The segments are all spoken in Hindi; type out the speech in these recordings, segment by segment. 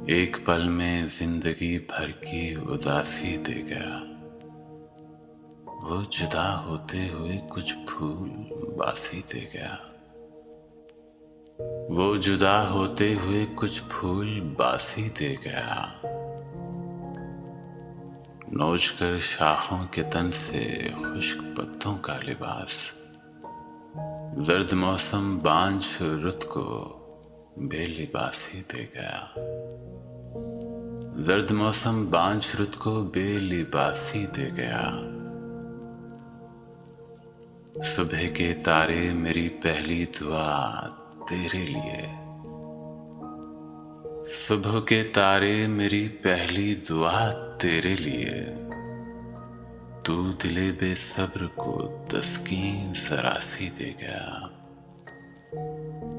एक पल में जिंदगी भर की उदासी दे गया। वो जुदा होते हुए कुछ फूल बासी दे गया। वो जुदा होते हुए कुछ फूल बासी दे गया। नोच कर शाखों के तन से खुश्क पत्तों का लिबास, जर्द मौसम बांझ रुत को बेलिबासी दे गया। जर्द मौसम बांझ रुत को बेलिबासी दे गया। सुबह के तारे मेरी पहली दुआ तेरे लिए। सुबह के तारे मेरी पहली दुआ तेरे लिए। तू दिले बेसब्र को तस्कीन जरा सी दे गया।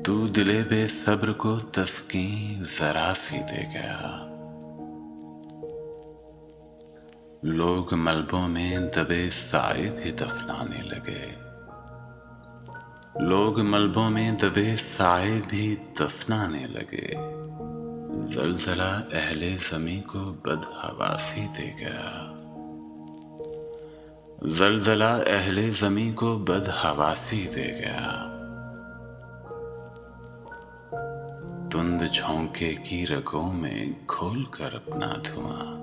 तू दिले बेसब्र को तस्कीन जरा सी दे गया। लोग मलबों में दबे साए भी दफनाने लगे। लोग मलबों में दबे साए भी दफनाने लगे। जलजला अहले ज़मीं को बदहवासी दे गया। जलजला अहले ज़मीं को बदहवासी दे गया। तुंद झोंके की रगों में घोल कर अपना धुआं।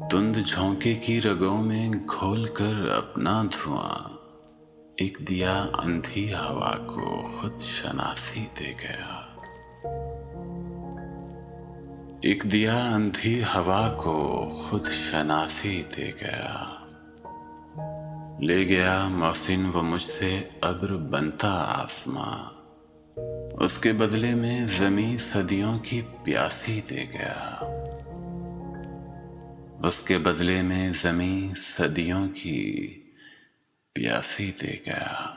तुंद झोंके की रगों में घोल कर अपना धुआं एक दिया अंधी हवा को खुद शनासी दे गया। एक दिया अंधी हवा को खुद शनासी दे गया। ले गया मौसिन वो मुझसे अब्र बनता आसमां। उसके बदले में ज़मीं सदियों की प्यासी दे गया। उसके बदले में ज़मीं सदियों की प्यासी दे गया।